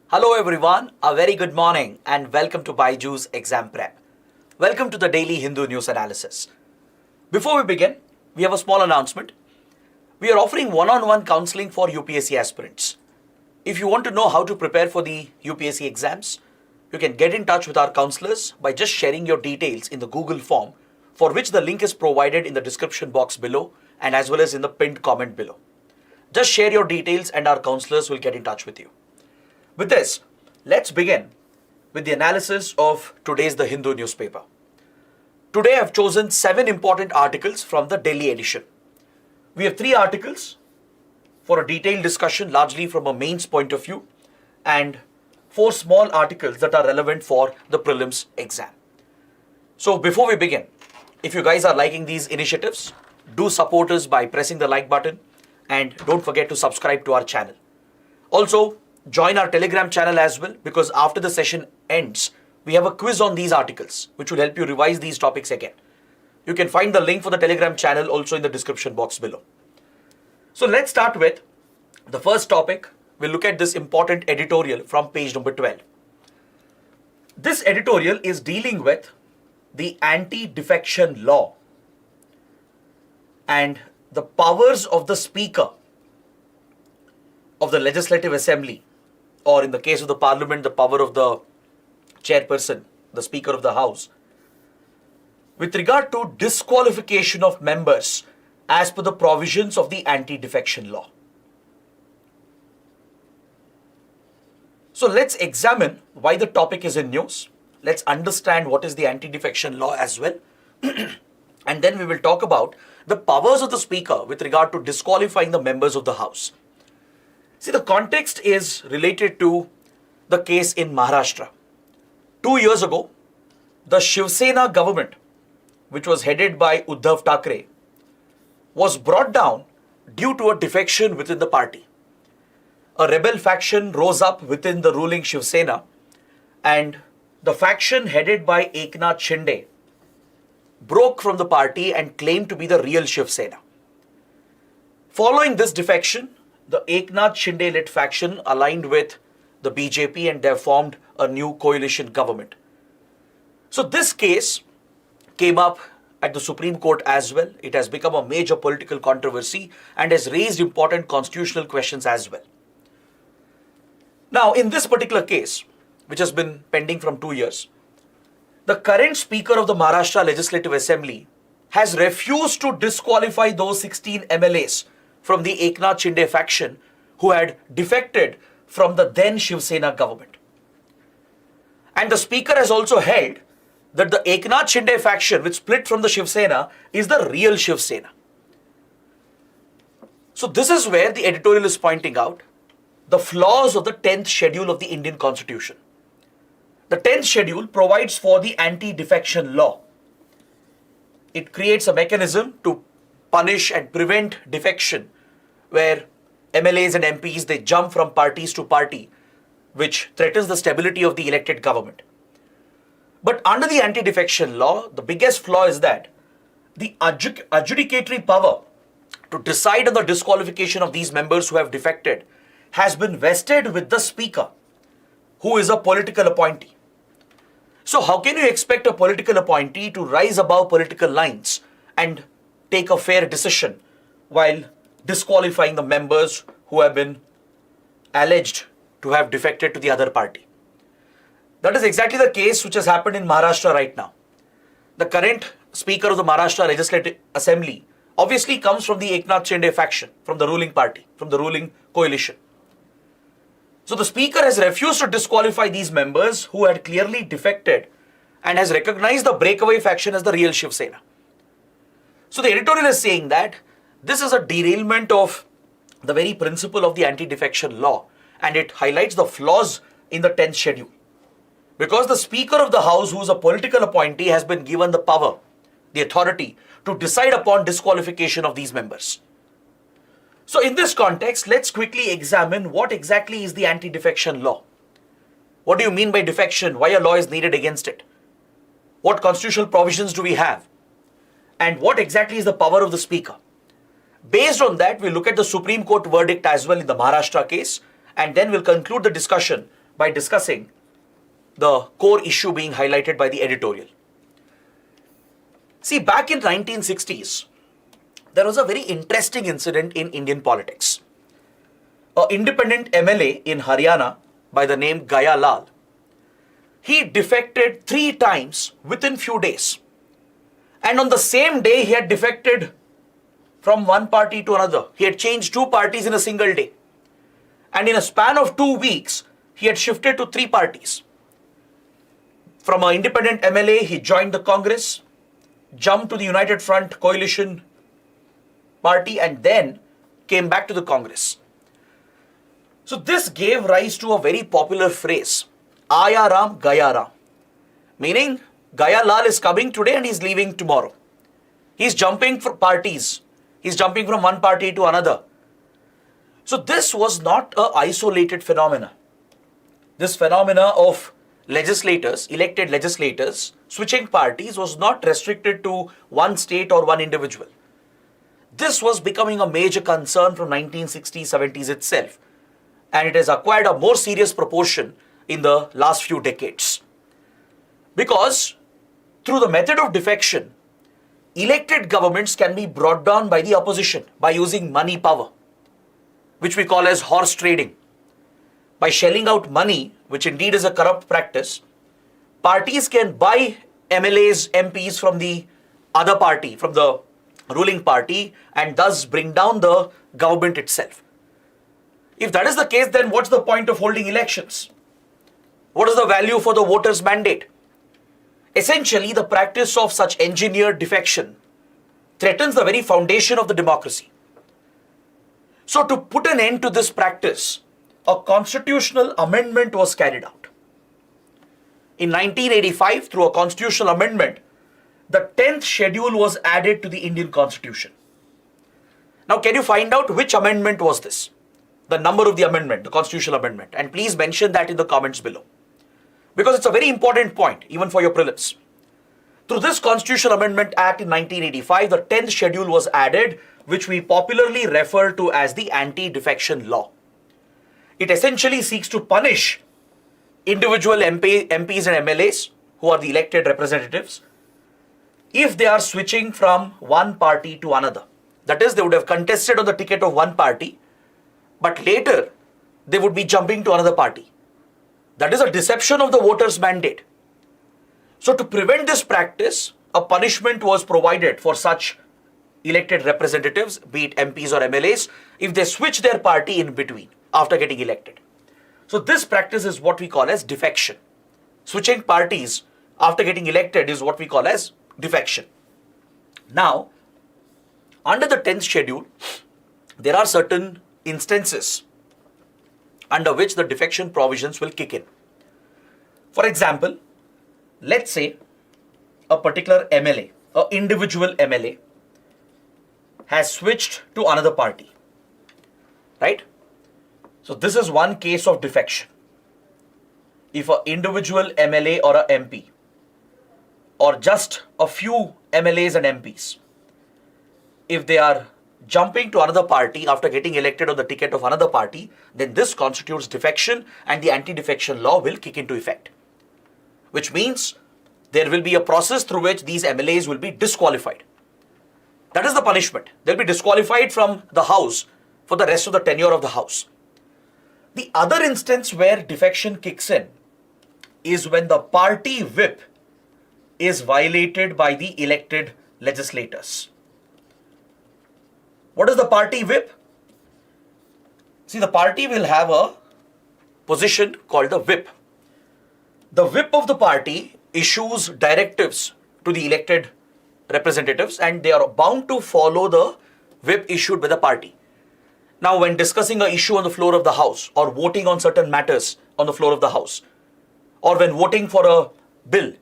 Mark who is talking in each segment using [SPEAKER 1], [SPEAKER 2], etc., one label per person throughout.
[SPEAKER 1] Hello everyone, a very good morning and welcome to BYJU'S Exam Prep. Welcome to the daily Hindu News Analysis. Before we begin, we have a small announcement. We are offering one-on-one counseling for UPSC aspirants. If you want to know how to prepare for the UPSC exams, you can get in touch with our counselors by just sharing your details in the Google form, for which the link is provided in the description box below and as well as in the pinned comment below. Just share your details and our counselors will get in touch with you. With this, let's begin with the analysis of today's The Hindu newspaper. Today I've chosen 7 important articles from the Delhi edition. We have 3 articles for a detailed discussion largely from a mains point of view and 4 small articles that are relevant for the prelims exam. So before we begin, if you guys are liking these initiatives, do support us by pressing the like button and don't forget to subscribe to our channel. Also, join our Telegram channel as well, because after the session ends, we have a quiz on these articles which will help you revise these topics again. You can find the link for the Telegram channel also in the description box below. So let's start with the first topic. We'll look at this important editorial from page number 12. This editorial is dealing with the anti-defection law and the powers of the Speaker of the Legislative Assembly, or in the case of the Parliament, the power of the chairperson, the Speaker of the House, with regard to disqualification of members as per the provisions of the anti-defection law. So let's examine why the topic is in news. Let's understand what is the anti-defection law as well. And then we will talk about the powers of the Speaker with regard to disqualifying the members of the House. See, the context is related to the case in Maharashtra. 2 years ago, the Shiv Sena government, which was headed by Uddhav Thackeray, was brought down due to a defection within the party. A rebel faction rose up within the ruling Shiv Sena, and the faction headed by Eknath Shinde broke from the party and claimed to be the real Shiv Sena. Following this defection, the Eknath Shinde-led faction aligned with the BJP and they formed a new coalition government. So this case came up at the Supreme Court as well. It has become a major political controversy and has raised important constitutional questions as well. Now, in this particular case, which has been pending from 2 years, the current Speaker of the Maharashtra Legislative Assembly has refused to disqualify those 16 MLAs from the Eknath Shinde faction who had defected from the then Shiv Sena government. And the Speaker has also held that the Eknath Shinde faction, which split from the Shiv Sena, is the real Shiv Sena. So this is where the editorial is pointing out the flaws of the 10th schedule of the Indian Constitution. The 10th schedule provides for the anti-defection law. It creates a mechanism to punish and prevent defection, where MLAs and MPs, they jump from parties to party, which threatens the stability of the elected government. But under the anti-defection law, the biggest flaw is that the adjudicatory power to decide on the disqualification of these members who have defected has been vested with the Speaker, who is a political appointee. So how can you expect a political appointee to rise above political lines and take a fair decision while disqualifying the members who have been alleged to have defected to the other party? That is exactly the case which has happened in Maharashtra right now. The current Speaker of the Maharashtra Legislative Assembly obviously comes from the Eknath Shinde faction, from the ruling party, from the ruling coalition. So the Speaker has refused to disqualify these members who had clearly defected and has recognized the breakaway faction as the real Shiv Sena. So the editorial is saying that this is a derailment of the very principle of the anti-defection law, and it highlights the flaws in the 10th schedule. Because the Speaker of the House, who is a political appointee, has been given the power, the authority to decide upon disqualification of these members. So in this context, let's quickly examine what exactly is the anti-defection law. What do you mean by defection? Why a law is needed against it? What constitutional provisions do we have? And what exactly is the power of the Speaker? Based on that, we'll look at the Supreme Court verdict as well in the Maharashtra case, and then we'll conclude the discussion by discussing the core issue being highlighted by the editorial. See, back in 1960s, there was a very interesting incident in Indian politics. An independent MLA in Haryana by the name Gaya Lal, he defected 3 times within few days. And on the same day, he had defected from one party to another. He had changed 2 parties in a single day. And in a span of 2 weeks, he had shifted to 3 parties. From an independent MLA, he joined the Congress, jumped to the United Front coalition party, and then came back to the Congress. So this gave rise to a very popular phrase, Aya Ram, Gaya Ram. Meaning, Gaya Lal is coming today and he's leaving tomorrow. He's jumping for parties. He's jumping from one party to another. So this was not an isolated phenomena. This phenomena of legislators, elected legislators, switching parties was not restricted to one state or one individual. This was becoming a major concern from 1960s, 70s itself. And it has acquired a more serious proportion in the last few decades. Because through the method of defection, elected governments can be brought down by the opposition by using money power, which we call as horse trading. By shelling out money, which indeed is a corrupt practice, parties can buy MLAs, MPs from the other party, from the ruling party, and thus bring down the government itself. If that is the case, then what's the point of holding elections? What is the value for the voters' mandate? Essentially, the practice of such engineered defection threatens the very foundation of the democracy. So to put an end to this practice, a constitutional amendment was carried out. In 1985, through a constitutional amendment, the 10th schedule was added to the Indian Constitution. Now, can you find out which amendment was this? The number of the amendment, the constitutional amendment. And please mention that in the comments below. Because it's a very important point, even for your prelims. Through this Constitutional Amendment Act in 1985, the 10th schedule was added, which we popularly refer to as the anti-defection law. It essentially seeks to punish individual MPs and MLAs, who are the elected representatives, if they are switching from one party to another. That is, they would have contested on the ticket of one party, but later they would be jumping to another party. That is a deception of the voters' mandate. So to prevent this practice, a punishment was provided for such elected representatives, be it MPs or MLAs, if they switch their party in between after getting elected. So this practice is what we call as defection. Switching parties after getting elected is what we call as defection. Now, under the 10th schedule, there are certain instances under which the defection provisions will kick in. For example, let's say a particular MLA, an individual MLA, has switched to another party, right? So this is one case of defection. If an individual MLA or a MP, or just a few MLAs and MPs, if they are jumping to another party after getting elected on the ticket of another party, then this constitutes defection and the anti-defection law will kick into effect. Which means there will be a process through which these MLAs will be disqualified. That is the punishment. They'll be disqualified from the house for the rest of the tenure of the house. The other instance where defection kicks in is when the party whip is violated by the elected legislators. What is the party whip? See, the party will have a position called the whip. The whip of the party issues directives to the elected representatives and they are bound to follow the whip issued by the party. Now, when discussing an issue on the floor of the house or voting on certain matters on the floor of the house or when voting for a bill,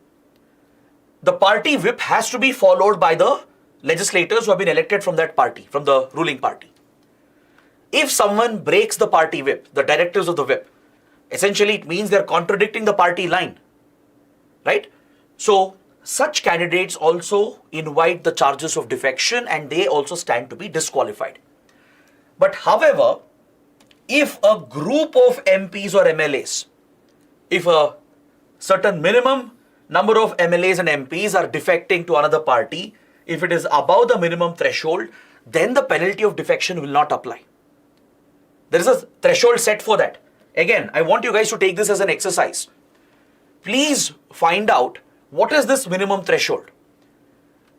[SPEAKER 1] the party whip has to be followed by the legislators who have been elected from that party, from the ruling party. If someone breaks the party whip, the directives of the whip, essentially it means they're contradicting the party line, right? So such candidates also invite the charges of defection and they also stand to be disqualified. But however, if a group of MPs or MLAs if a certain minimum number of MLAs and MPs are defecting to another party, if it is above the minimum threshold, then the penalty of defection will not apply. There is a threshold set for that. Again, I want you guys to take this as an exercise. Please find out what is this minimum threshold.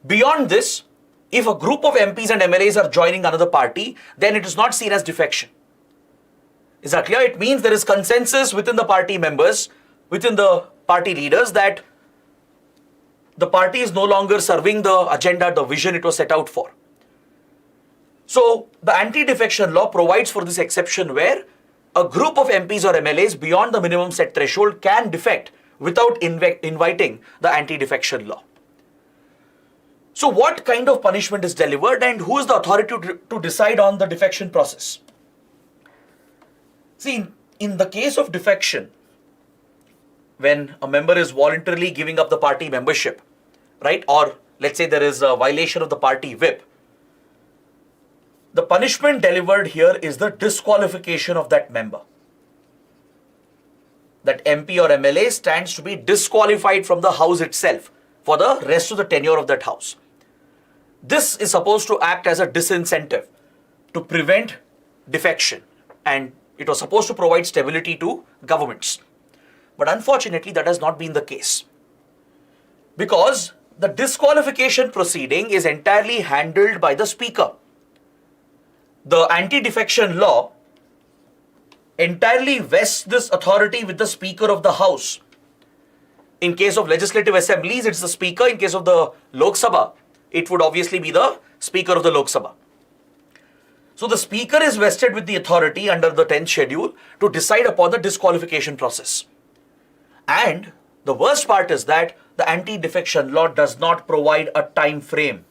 [SPEAKER 1] Beyond this, if a group of MPs and MLAs are joining another party, then it is not seen as defection. Is that clear? It means there is consensus within the party members, within the party leaders, that the party is no longer serving the agenda, the vision it was set out for. So the anti-defection law provides for this exception where a group of MPs or MLAs beyond the minimum set threshold can defect without inviting the anti-defection law. So what kind of punishment is delivered and who is the authority to decide on the defection process? See, in the case of defection, when a member is voluntarily giving up the party membership, right? Or let's say there is a violation of the party whip, the punishment delivered here is the disqualification of that member. That MP or MLA stands to be disqualified from the house itself for the rest of the tenure of that house. This is supposed to act as a disincentive to prevent defection, and it was supposed to provide stability to governments. But unfortunately, that has not been the case, because the disqualification proceeding is entirely handled by the speaker. The anti-defection law entirely vests this authority with the Speaker of the House. In case of legislative assemblies, it's the Speaker. In case of the Lok Sabha, it would obviously be the Speaker of the Lok Sabha. So the Speaker is vested with the authority under the 10th schedule to decide upon the disqualification process. And the worst part is that the anti-defection law does not provide a time frame.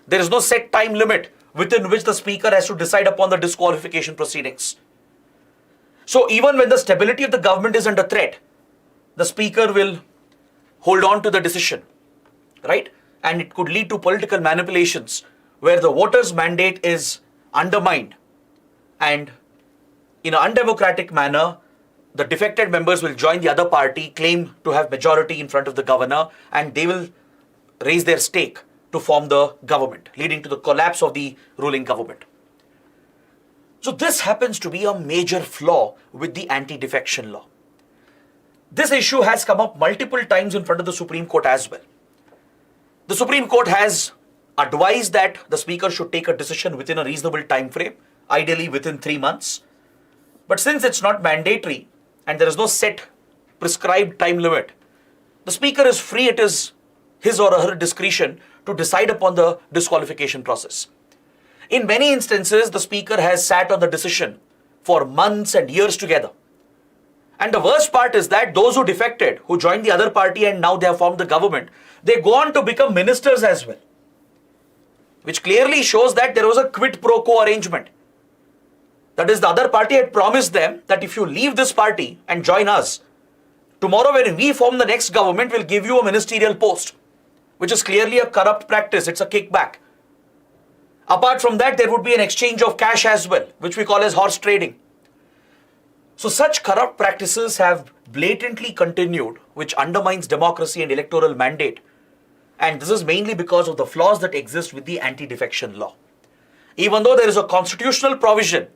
[SPEAKER 1] There is no set time limit within which the Speaker has to decide upon the disqualification proceedings. So even when the stability of the government is under threat, the Speaker will hold on to the decision, right? And it could lead to political manipulations where the voters' mandate is undermined, and in an undemocratic manner, the defected members will join the other party, claim to have majority in front of the governor, and they will raise their stake to form the government, leading to the collapse of the ruling government. So this happens to be a major flaw with the anti-defection law. This issue has come up multiple times in front of the Supreme Court as well. The Supreme Court has advised that the Speaker should take a decision within a reasonable time frame, ideally within 3 months. But since it's not mandatory and there is no set prescribed time limit, the Speaker is free, it is his or her discretion to decide upon the disqualification process. In many instances, the Speaker has sat on the decision for months and years together. And the worst part is that those who defected, who joined the other party and now they have formed the government, they go on to become ministers as well, which clearly shows that there was a quid pro quo arrangement. That is, the other party had promised them that if you leave this party and join us, tomorrow when we form the next government, we'll give you a ministerial post, which is clearly a corrupt practice. It's a kickback. Apart from that, there would be an exchange of cash as well, which we call as horse trading. So such corrupt practices have blatantly continued, which undermines democracy and electoral mandate. And this is mainly because of the flaws that exist with the anti-defection law. Even though there is a constitutional provision,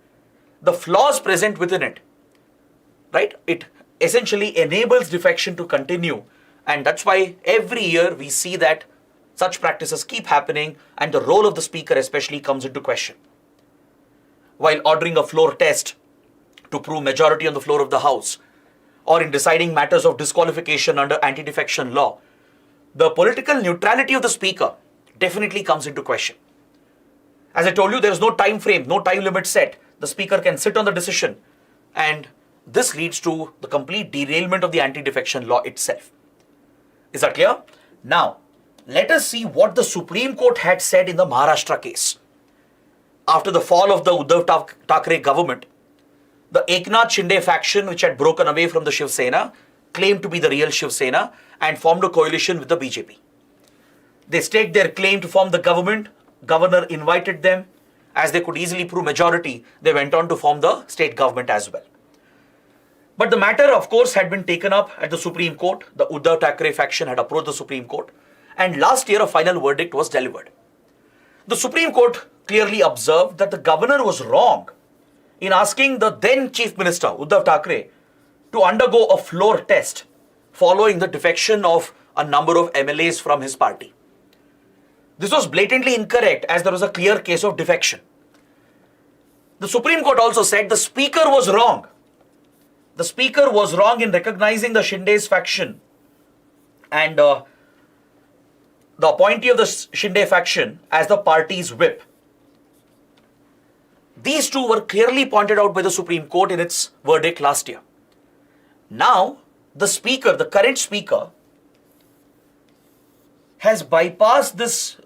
[SPEAKER 1] the flaws present within it, right? It essentially enables defection to continue. And that's why every year we see that such practices keep happening and the role of the Speaker especially comes into question. While ordering a floor test to prove majority on the floor of the House, or in deciding matters of disqualification under anti-defection law, the political neutrality of the Speaker definitely comes into question. As I told you, there is no time frame, no time limit set. The Speaker can sit on the decision, and this leads to the complete derailment of the anti-defection law itself. Is that clear? Now, let us see what the Supreme Court had said in the Maharashtra case. After the fall of the Uddhav Thackeray government, the Eknath Shinde faction, which had broken away from the Shiv Sena, claimed to be the real Shiv Sena and formed a coalition with the BJP. They staked their claim to form the government. Governor invited them. As they could easily prove majority, they went on to form the state government as well. But the matter, of course, had been taken up at the Supreme Court. The Uddhav Thackeray faction had approached the Supreme Court, and last year a final verdict was delivered. The Supreme Court clearly observed that the governor was wrong in asking the then Chief Minister, Uddhav Thackeray, to undergo a floor test following the defection of a number of MLAs from his party. This was blatantly incorrect as there was a clear case of defection. The Supreme Court also said the Speaker was wrong. The Speaker was wrong in recognizing the Shinde's faction and the appointee of the Shinde faction as the party's whip. These two were clearly pointed out by the Supreme Court in its verdict last year. Now, the Speaker, the current Speaker, has bypassed this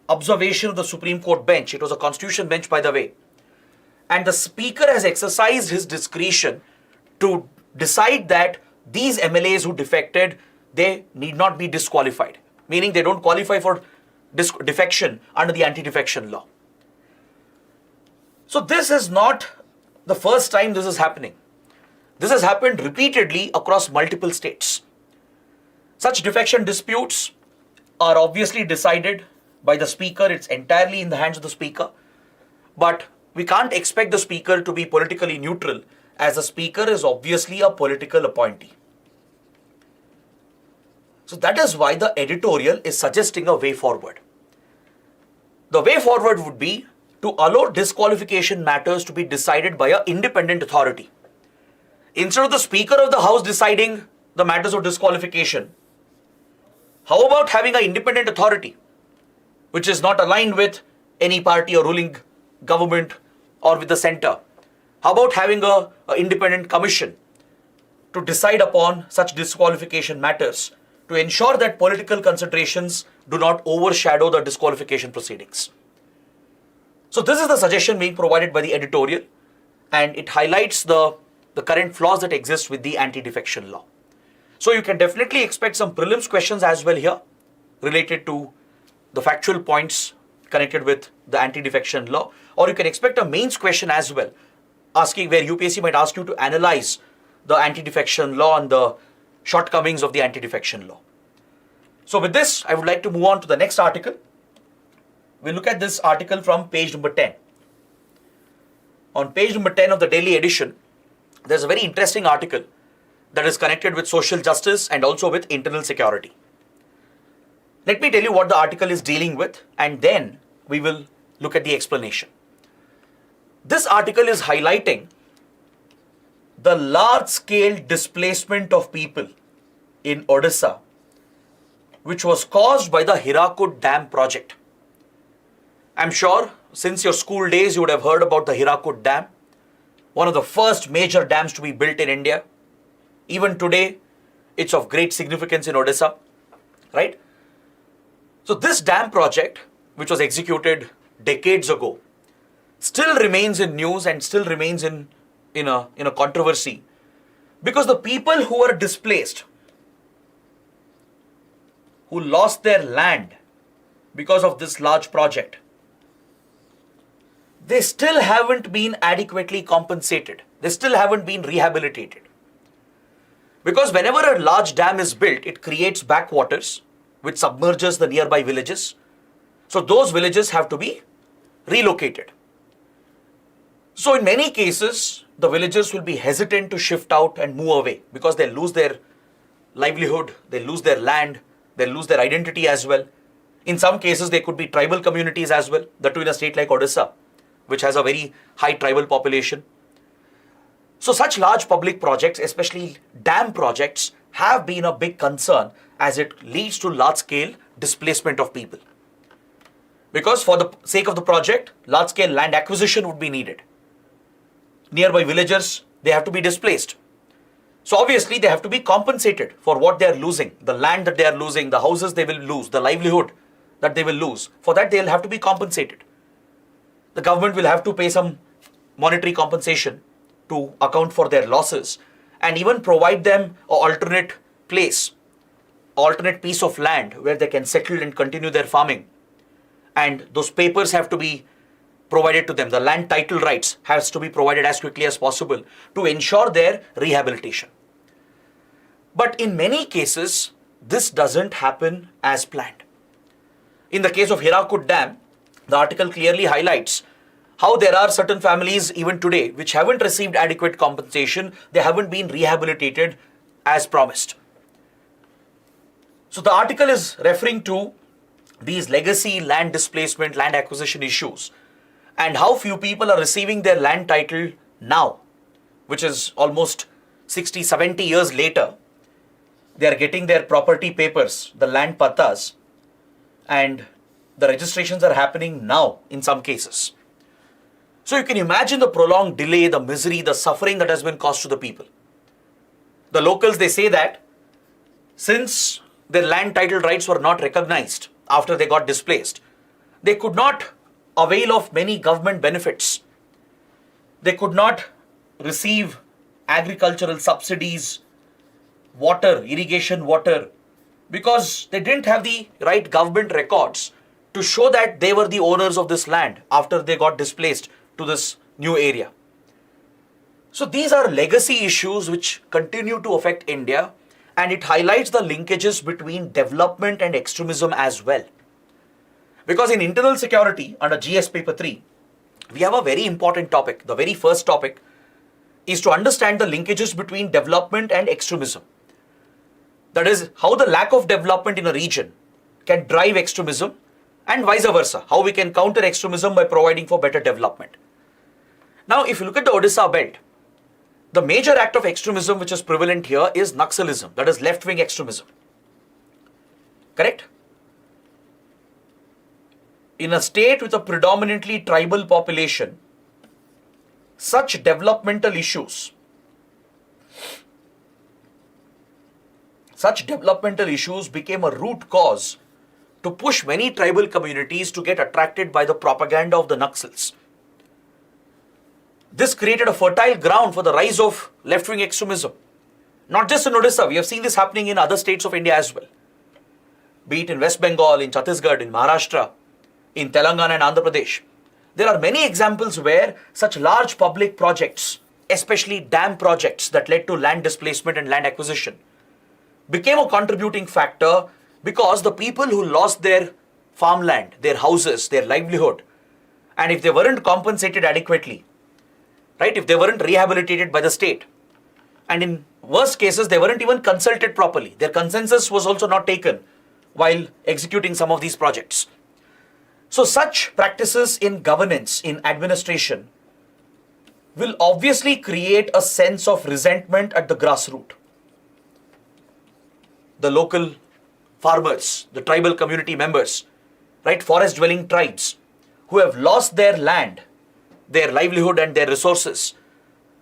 [SPEAKER 1] observation of the Supreme Court bench. It was a constitution bench, by the way. And the Speaker has exercised his discretion to decide that these MLAs who defected, they need not be disqualified, meaning they don't qualify for defection under the anti-defection law. So this is not the first time this is happening. This has happened repeatedly across multiple states. Such defection disputes are obviously decided by the Speaker. It's entirely in the hands of the Speaker. But we can't expect the Speaker to be politically neutral, as the Speaker is obviously a political appointee. So that is why the editorial is suggesting a way forward. The way forward would be to allow disqualification matters to be decided by an independent authority. Instead of the Speaker of the House deciding the matters of disqualification, how about having an independent authority which is not aligned with any party or ruling government or with the center? How about having an independent commission to decide upon such disqualification matters to ensure that political considerations do not overshadow the disqualification proceedings? So this is the suggestion being provided by the editorial, and it highlights the current flaws that exist with the anti-defection law. So you can definitely expect some prelims questions as well here related to the factual points connected with the anti-defection law, or you can expect a mains question as well, asking where UPSC might ask you to analyze the anti-defection law and the shortcomings of the anti-defection law. So with this, I would like to move on to the next article. We'll look at this article from page number 10. On page number 10 of the daily edition, there's a very interesting article that is connected with social justice and also with internal security. Let me tell you what the article is dealing with, and then we will look at the explanation. This article is highlighting the large-scale displacement of people in Odisha, which was caused by the Hirakud Dam project. I'm sure since your school days you would have heard about the Hirakud Dam, one of the first major dams to be built in India. Even today, it's of great significance in Odisha, right? So this dam project, which was executed decades ago, still remains in news and still remains in a controversy, because the people who were displaced, who lost their land because of this large project, they still haven't been adequately compensated. They still haven't been rehabilitated. Because whenever a large dam is built, it creates backwaters, which submerges the nearby villages. So those villages have to be relocated. So in many cases, the villagers will be hesitant to shift out and move away because they lose their livelihood, they lose their land, they lose their identity as well. In some cases, they could be tribal communities as well, that too in a state like Odisha, which has a very high tribal population. So such large public projects, especially dam projects, have been a big concern as it leads to large-scale displacement of people. Because for the sake of the project, large-scale land acquisition would be needed. Nearby villagers, they have to be displaced. So obviously, they have to be compensated for what they are losing, the land that they are losing, the houses they will lose, the livelihood that they will lose. For that, they will have to be compensated. The government will have to pay some monetary compensation to account for their losses and even provide them an alternate place, alternate piece of land where they can settle and continue their farming. And those papers have to be provided to them. The land title rights has to be provided as quickly as possible to ensure their rehabilitation. But in many cases, this doesn't happen as planned. In the case of Hirakud Dam, the article clearly highlights how there are certain families even today which haven't received adequate compensation. They haven't been rehabilitated as promised. So the article is referring to these legacy land displacement, land acquisition issues, and how few people are receiving their land title now, which is almost 60, 70 years later. They are getting their property papers, the land pattas, and the registrations are happening now in some cases. So you can imagine the prolonged delay, the misery, the suffering that has been caused to the people. The locals, they say that since their land title rights were not recognized after they got displaced, they could not avail of many government benefits. They could not receive agricultural subsidies, water, irrigation water, because they didn't have the right government records to show that they were the owners of this land after they got displaced to this new area. So these are legacy issues which continue to affect India, and it highlights the linkages between development and extremism as well. Because in internal security under GS paper 3, we have a very important topic. The very first topic is to understand the linkages between development and extremism. That is, how the lack of development in a region can drive extremism, and vice versa, how we can counter extremism by providing for better development. Now, if you look at the Odisha belt, the major act of extremism which is prevalent here is Naxalism, that is left-wing extremism. Correct? In a state with a predominantly tribal population, such developmental issues became a root cause to push many tribal communities to get attracted by the propaganda of the Naxals. This created a fertile ground for the rise of left-wing extremism. Not just in Odisha, we have seen this happening in other states of India as well. Be it in West Bengal, in Chhattisgarh, in Maharashtra, in Telangana and Andhra Pradesh. There are many examples where such large public projects, especially dam projects that led to land displacement and land acquisition, became a contributing factor because the people who lost their farmland, their houses, their livelihood, and if they weren't compensated adequately, right, if they weren't rehabilitated by the state, and in worst cases, they weren't even consulted properly. Their consensus was also not taken while executing some of these projects. So such practices in governance, in administration, will obviously create a sense of resentment at the grassroots. The local farmers, the tribal community members, right, forest dwelling tribes who have lost their land, their livelihood and their resources,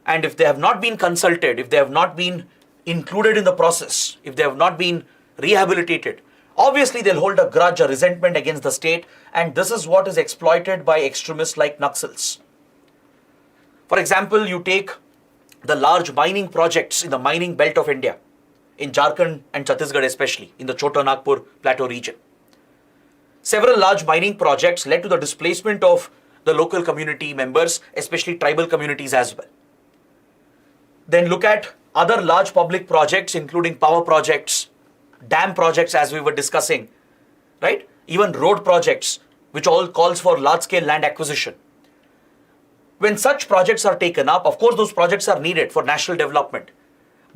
[SPEAKER 1] and if they have not been consulted, if they have not been included in the process, if they have not been rehabilitated, obviously they'll hold a grudge, a resentment against the state, and this is what is exploited by extremists like Naxals. For example, you take the large mining projects in the mining belt of India, in Jharkhand and Chhattisgarh especially, in the Chota Nagpur plateau region. Several large mining projects led to the displacement of the local community members, especially tribal communities as well. Then look at other large public projects, including power projects, dam projects as we were discussing, right? Even road projects, which all calls for large-scale land acquisition. When such projects are taken up, of course those projects are needed for national development,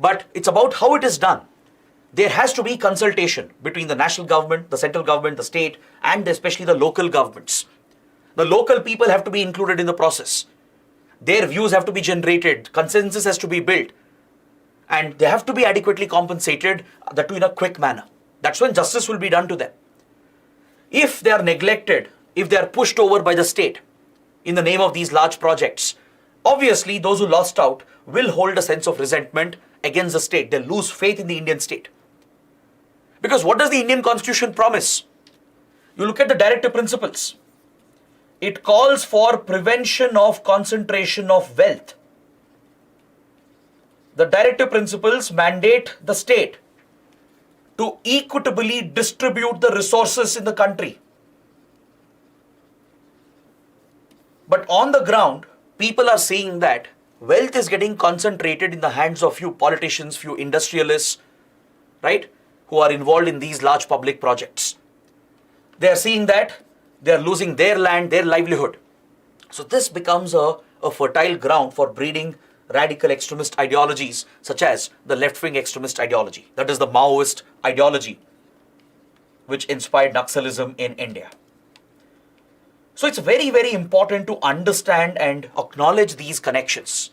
[SPEAKER 1] but it's about how it is done. There has to be consultation between the national government, the central government, the state, and especially the local governments. The local people have to be included in the process. Their views have to be generated, consensus has to be built, and they have to be adequately compensated, that too in a quick manner. That's when justice will be done to them. If they are neglected, if they are pushed over by the state in the name of these large projects, obviously those who lost out will hold a sense of resentment against the state. They'll lose faith in the Indian state. Because what does the Indian Constitution promise? You look at the directive principles. It calls for prevention of concentration of wealth. The directive principles mandate the state to equitably distribute the resources in the country. But on the ground, people are seeing that wealth is getting concentrated in the hands of few politicians, few industrialists, right, who are involved in these large public projects. They are seeing that they are losing their land, their livelihood. So this becomes a fertile ground for breeding radical extremist ideologies such as the left-wing extremist ideology. That is the Maoist ideology which inspired Naxalism in India. So it's very, very important to understand and acknowledge these connections,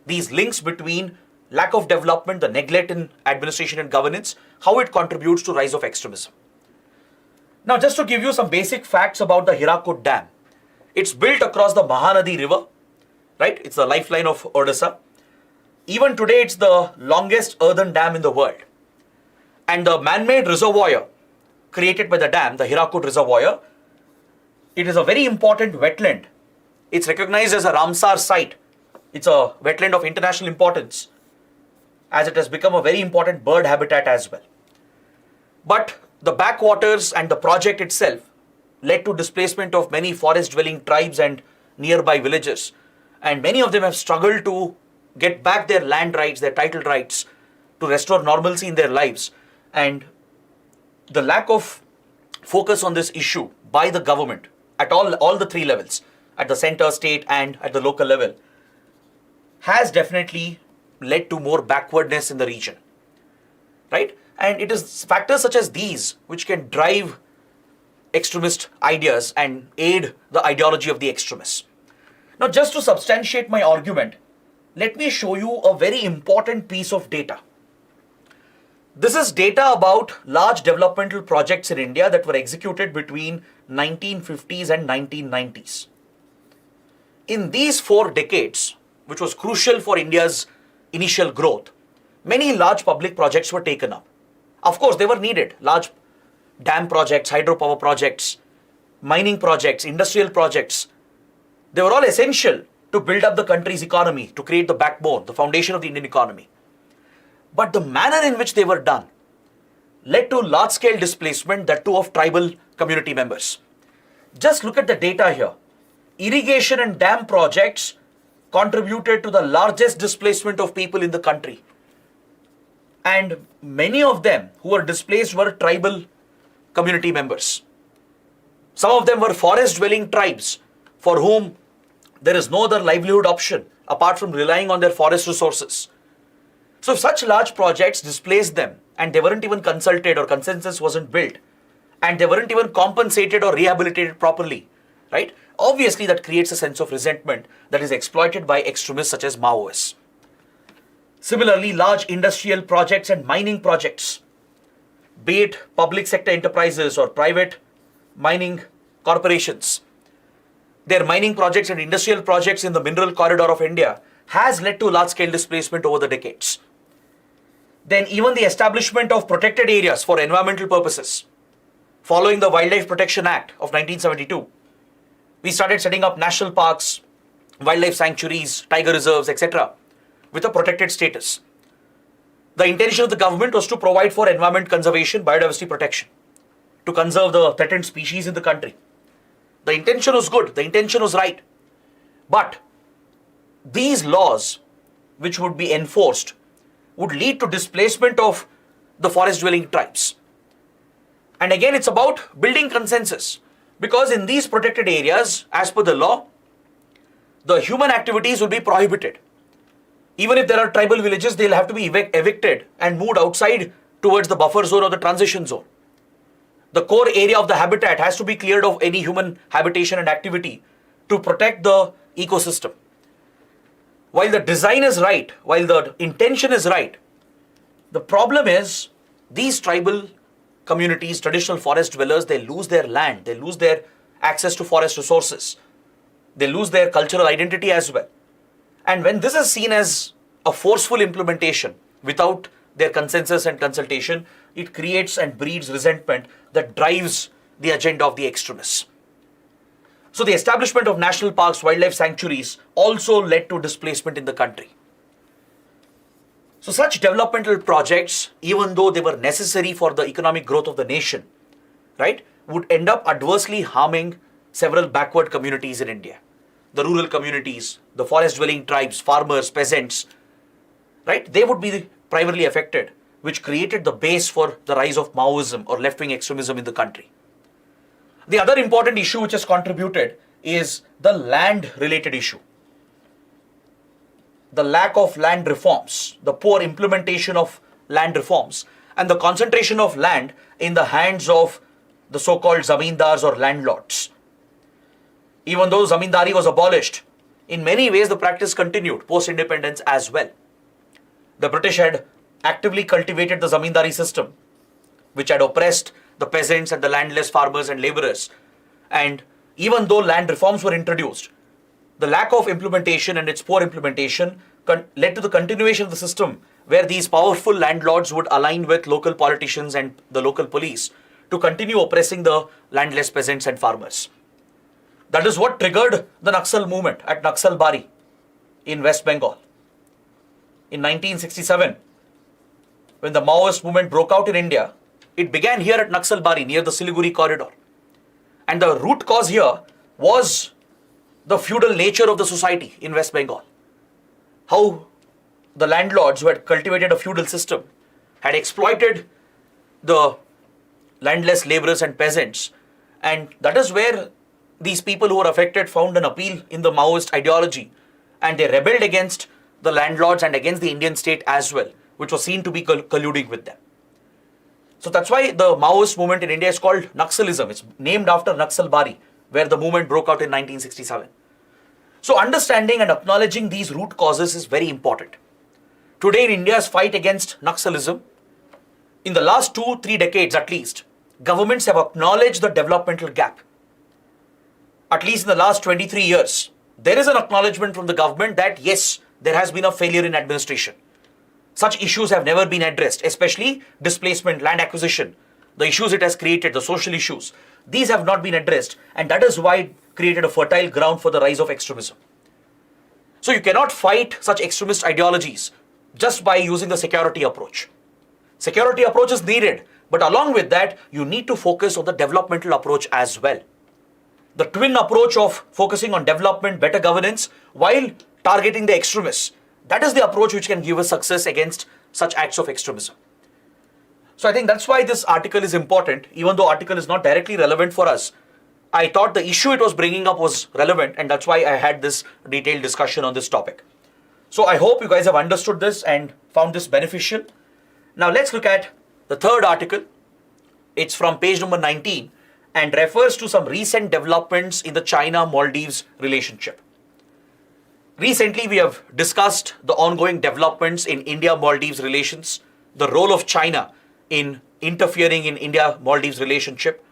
[SPEAKER 1] these links between lack of development, the neglect in administration and governance, how it contributes to rise of extremism. Now, just to give you some basic facts about the Hirakud Dam. It's built across the Mahanadi River, right? It's the lifeline of Odisha. Even today, it's the longest earthen dam in the world. And the man-made reservoir created by the dam, the Hirakud Reservoir, it is a very important wetland. It's recognized as a Ramsar site. It's a wetland of international importance, as it has become a very important bird habitat as well. But the backwaters and the project itself led to displacement of many forest-dwelling tribes and nearby villages. And many of them have struggled to get back their land rights, their title rights, to restore normalcy in their lives. And the lack of focus on this issue by the government at all the three levels, at the center, state, and at the local level, has definitely led to more backwardness in the region, right? And it is factors such as these which can drive extremist ideas and aid the ideology of the extremists. Now, just to substantiate my argument, let me show you a very important piece of data. This is data about large developmental projects in India that were executed between 1950s and 1990s. In these 4 decades, which was crucial for India's initial growth, many large public projects were taken up. Of course, they were needed. Large dam projects, hydropower projects, mining projects, industrial projects. They were all essential to build up the country's economy, to create the backbone, the foundation of the Indian economy. But the manner in which they were done led to large-scale displacement, that too of tribal community members. Just look at the data here. Irrigation and dam projects contributed to the largest displacement of people in the country. And many of them who were displaced were tribal community members. Some of them were forest-dwelling tribes for whom there is no other livelihood option apart from relying on their forest resources. So if such large projects displaced them and they weren't even consulted or consensus wasn't built and they weren't even compensated or rehabilitated properly, right? Obviously that creates a sense of resentment that is exploited by extremists such as Maoists. Similarly, large industrial projects and mining projects, be it public sector enterprises or private mining corporations, their mining projects and industrial projects in the mineral corridor of India has led to large-scale displacement over the decades. Then even the establishment of protected areas for environmental purposes. Following the Wildlife Protection Act of 1972, we started setting up national parks, wildlife sanctuaries, tiger reserves, etc. with a protected status. The intention of the government was to provide for environment conservation, biodiversity protection, to conserve the threatened species in the country. The intention was good, the intention was right. But these laws, which would be enforced, would lead to displacement of the forest-dwelling tribes. And again, it's about building consensus. Because in these protected areas, as per the law, the human activities will be prohibited. Even if there are tribal villages, they'll have to be evicted and moved outside towards the buffer zone or the transition zone. The core area of the habitat has to be cleared of any human habitation and activity to protect the ecosystem. While the design is right, while the intention is right, the problem is these tribal communities, traditional forest dwellers, they lose their land, they lose their access to forest resources, they lose their cultural identity as well. And when this is seen as a forceful implementation without their consensus and consultation, it creates and breeds resentment that drives the agenda of the extremists. So the establishment of national parks, wildlife sanctuaries also led to displacement in the country. So such developmental projects, even though they were necessary for the economic growth of the nation, right, would end up adversely harming several backward communities in India. the rural communities, the forest-dwelling tribes, farmers, peasants, right? They would be primarily affected, which created the base for the rise of Maoism or left-wing extremism in the country. The other important issue which has contributed is the land-related issue. The lack of land reforms, the poor implementation of land reforms, and the concentration of land in the hands of the so-called zamindars or landlords. Even though zamindari was abolished, in many ways the practice continued post-independence as well. The British had actively cultivated the zamindari system, which had oppressed the peasants and the landless farmers and laborers. And even though land reforms were introduced, the lack of implementation and its poor implementation led to the continuation of the system where these powerful landlords would align with local politicians and the local police to continue oppressing the landless peasants and farmers. That is what triggered the Naxal movement at Naxalbari in West Bengal. In 1967, when the Maoist movement broke out in India, it began here at Naxalbari near the Siliguri corridor. And the root cause here was the feudal nature of the society in West Bengal. How the landlords who had cultivated a feudal system had exploited the landless laborers and peasants. And that is where these people who were affected found an appeal in the Maoist ideology, and they rebelled against the landlords and against the Indian state as well, which was seen to be colluding with them. So that's why the Maoist movement in India is called Naxalism. It's named after Naxalbari, where the movement broke out in 1967. So understanding and acknowledging these root causes is very important. Today in India's fight against Naxalism, in the last 2-3 decades at least, governments have acknowledged the developmental gap. At least in the last 23 years, there is an acknowledgement from the government that yes, there has been a failure in administration. Such issues have never been addressed, especially displacement, land acquisition, the issues it has created, the social issues. These have not been addressed, and that is why it created a fertile ground for the rise of extremism. So you cannot fight such extremist ideologies just by using the security approach. Security approach is needed, but along with that, you need to focus on the developmental approach as well. The twin approach of focusing on development, better governance, while targeting the extremists. That is the approach which can give us success against such acts of extremism. So I think that's why this article is important. Even though article is not directly relevant for us, I thought the issue it was bringing up was relevant, and that's why I had this detailed discussion on this topic. So I hope you guys have understood this and found this beneficial. Now let's look at the third article. It's from page number 19 and refers to some recent developments in the China-Maldives relationship. Recently, we have discussed the ongoing developments in India-Maldives relations, the role of China in interfering in India-Maldives relationship.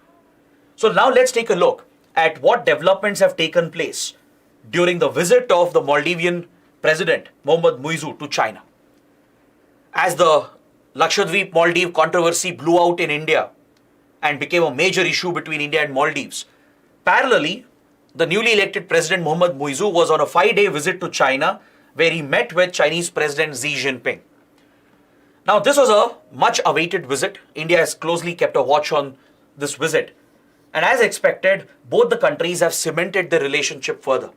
[SPEAKER 1] So now let's take a look at what developments have taken place during the visit of the Maldivian President Mohammad Muizzu to China. As the Lakshadweep Maldives controversy blew out in India and became a major issue between India and Maldives, parallelly, the newly elected President Mohammad Muizzu was on a 5-day visit to China where he met with Chinese President Xi Jinping. Now, this was a much awaited visit. India has closely kept a watch on this visit. And as expected, both the countries have cemented their relationship further.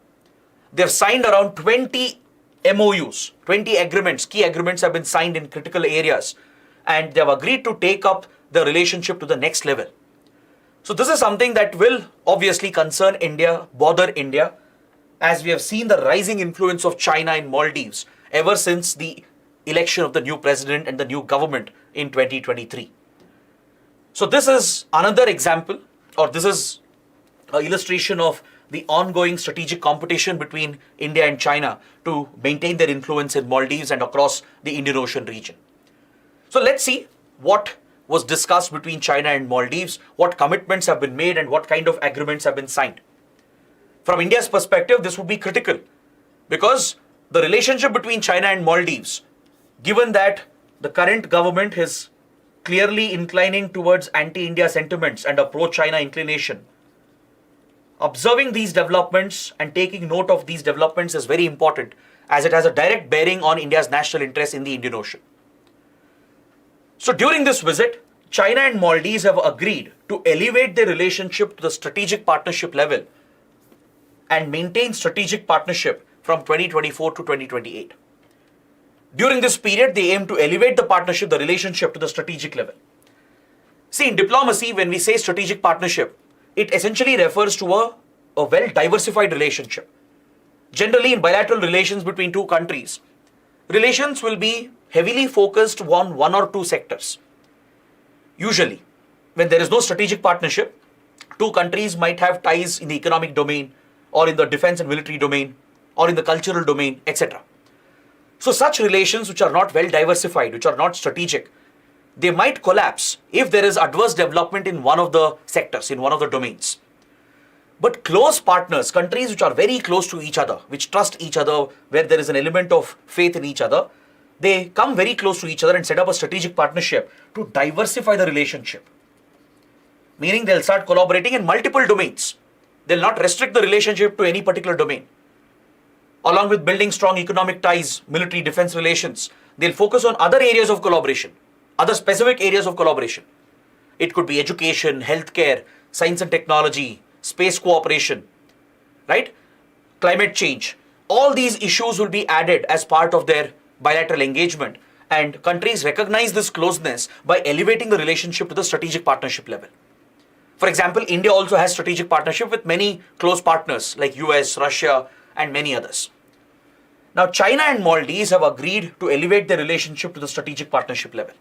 [SPEAKER 1] They have signed around 20 MoUs, 20 agreements, key agreements have been signed in critical areas, and they have agreed to take up the relationship to the next level. So this is something that will obviously concern India, bother India, as we have seen the rising influence of China in Maldives ever since the election of the new president and the new government in 2023. So this is another example, or this is an illustration of the ongoing strategic competition between India and China to maintain their influence in Maldives and across the Indian Ocean region. So let's see what was discussed between China and Maldives, what commitments have been made and what kind of agreements have been signed. From India's perspective, this would be critical because the relationship between China and Maldives, given that the current government is clearly inclining towards anti-India sentiments and a pro-China inclination, observing these developments and taking note of these developments is very important as it has a direct bearing on India's national interest in the Indian Ocean. So during this visit, China and Maldives have agreed to elevate their relationship to the strategic partnership level and maintain strategic partnership from 2024 to 2028. During this period, they aim to elevate the partnership, the relationship to the strategic level. See, in diplomacy, when we say strategic partnership, it essentially refers to a well-diversified relationship. Generally, in bilateral relations between two countries, relations will be heavily focused on one or two sectors. Usually, when there is no strategic partnership, two countries might have ties in the economic domain, or in the defense and military domain, or in the cultural domain, etc. So such relations which are not well diversified, which are not strategic, they might collapse if there is adverse development in one of the sectors, in one of the domains. But close partners, countries which are very close to each other, which trust each other, where there is an element of faith in each other, they come very close to each other and set up a strategic partnership to diversify the relationship. Meaning they'll start collaborating in multiple domains. They'll not restrict the relationship to any particular domain. Along with building strong economic ties, military defense relations, they'll focus on other areas of collaboration, other specific areas of collaboration. It could be education, healthcare, science and technology, space cooperation, right? Climate change. All these issues will be added as part of their bilateral engagement, and countries recognize this closeness by elevating the relationship to the strategic partnership level. For example, India also has strategic partnership with many close partners like US, Russia, and many others. Now, China and Maldives have agreed to elevate their relationship to the strategic partnership level.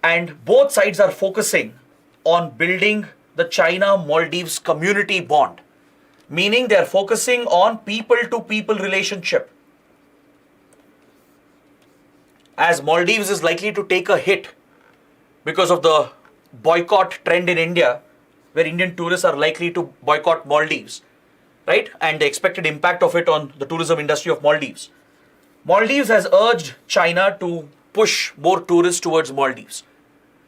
[SPEAKER 1] And both sides are focusing on building the China-Maldives community bond, meaning they are focusing on people-to-people relationship. As Maldives is likely to take a hit because of the boycott trend in India, where Indian tourists are likely to boycott Maldives, right? And the expected impact of it on the tourism industry of Maldives. Maldives has urged China to push more tourists towards Maldives.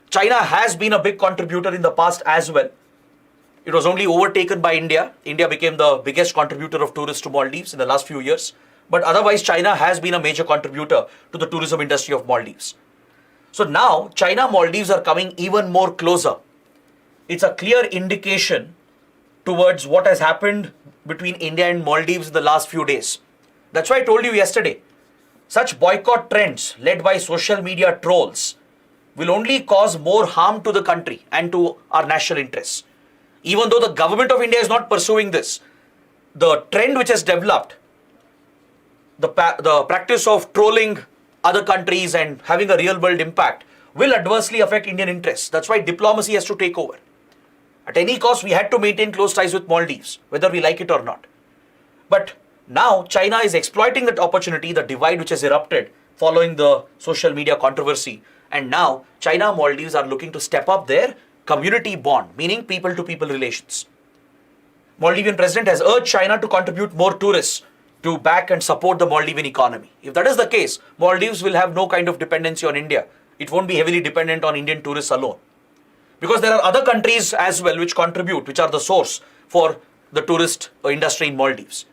[SPEAKER 1] China has been a big contributor in the past as well. It was only overtaken by India. India became the biggest contributor of tourists to Maldives in the last few years. But otherwise, China has been a major contributor to the tourism industry of Maldives. So now, China-Maldives are coming even more closer. It's a clear indication towards what has happened between India and Maldives in the last few days. That's why I told you yesterday, such boycott trends led by social media trolls will only cause more harm to the country and to our national interests. Even though the government of India is not pursuing this, the trend which has developed, the practice of trolling other countries and having a real world impact will adversely affect Indian interests. That's why diplomacy has to take over. At any cost, we had to maintain close ties with Maldives, whether we like it or not. But now China is exploiting that opportunity, the divide which has erupted following the social media controversy. And now China and Maldives are looking to step up their community bond, meaning people-to-people relations. Maldivian president has urged China to contribute more tourists to back and support the Maldivian economy. If that is the case, Maldives will have no kind of dependency on India. It won't be heavily dependent on Indian tourists alone. Because there are other countries as well which contribute, which are the source for the tourist industry in Maldives.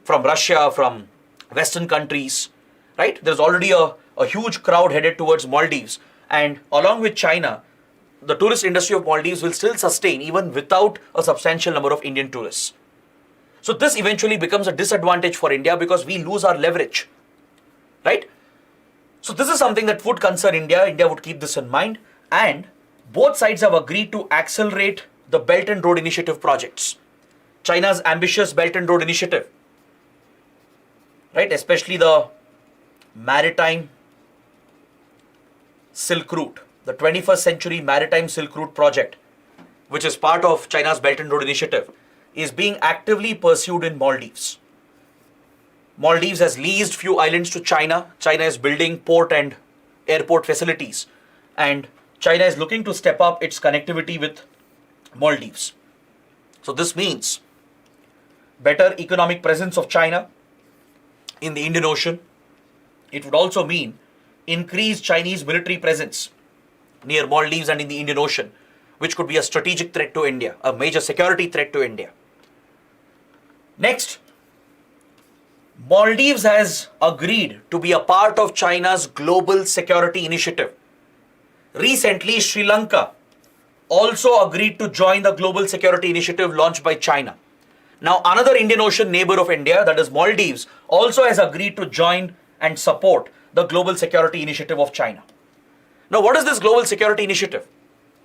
[SPEAKER 1] From Russia, from Western countries, right? There's already a huge crowd headed towards Maldives. And along with China, the tourist industry of Maldives will still sustain even without a substantial number of Indian tourists. So this eventually becomes a disadvantage for India because we lose our leverage, right? So this is something that would concern India. India would keep this in mind. And both sides have agreed to accelerate the Belt and Road Initiative projects. China's ambitious Belt and Road Initiative, right? Especially the Maritime Silk Route, the 21st Century Maritime Silk Route project, which is part of China's Belt and Road Initiative, is being actively pursued in Maldives. Maldives has leased few islands to China. China is building port and airport facilities. And China is looking to step up its connectivity with Maldives. So this means better economic presence of China in the Indian Ocean. It would also mean increased Chinese military presence near Maldives and in the Indian Ocean, which could be a strategic threat to India, a major security threat to India. Next, Maldives has agreed to be a part of China's global security initiative. Recently, Sri Lanka also agreed to join the global security initiative launched by China. Now, another Indian Ocean neighbor of India, that is Maldives, also has agreed to join and support the Global Security Initiative of China. Now, what is this Global Security Initiative?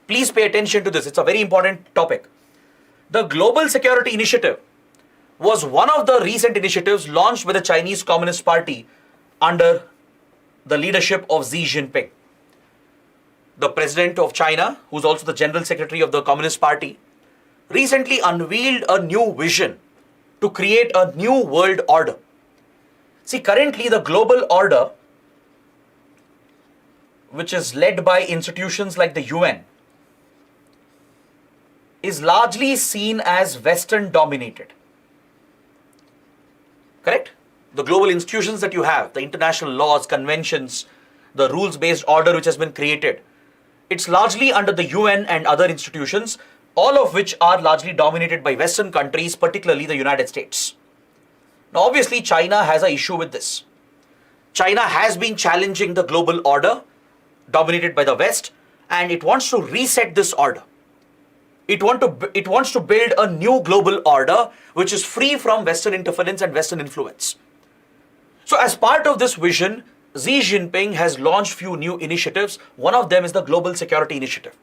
[SPEAKER 1] Please pay attention to this. It's a very important topic. The Global Security Initiative was one of the recent initiatives launched by the Chinese Communist Party under the leadership of Xi Jinping. The president of China, who's also the general secretary of the Communist Party, recently unveiled a new vision to create a new world order. See, currently the global order, which is led by institutions like the UN, is largely seen as Western dominated. Correct? The global institutions that you have, the international laws, conventions, the rules-based order which has been created, it's largely under the UN and other institutions, all of which are largely dominated by Western countries, particularly the United States. Now, obviously, China has an issue with this. China has been challenging the global order dominated by the West, and it wants to reset this order. It wants to build a new global order which is free from Western interference and Western influence. So, as part of this vision, Xi Jinping has launched few new initiatives. One of them is the Global Security Initiative.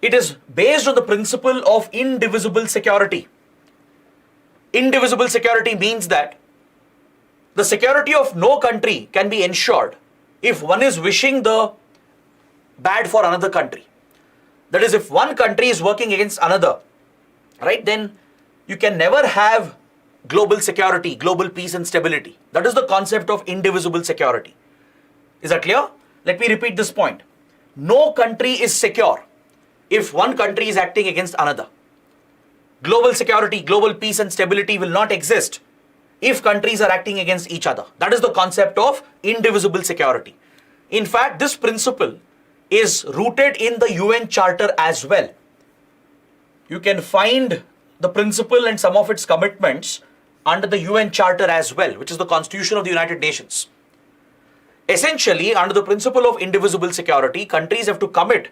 [SPEAKER 1] It is based on the principle of indivisible security. Indivisible security means that the security of no country can be ensured if one is wishing the bad for another country. That is, if one country is working against another, right, then you can never have global security, global peace and stability. That is the concept of indivisible security. Is that clear? Let me repeat this point. No country is secure if one country is acting against another. Global security, global peace and stability will not exist if countries are acting against each other. That is the concept of indivisible security. In fact, this principle is rooted in the UN Charter as well. You can find the principle and some of its commitments under the UN Charter as well, which is the Constitution of the United Nations. Essentially, under the principle of indivisible security, countries have to commit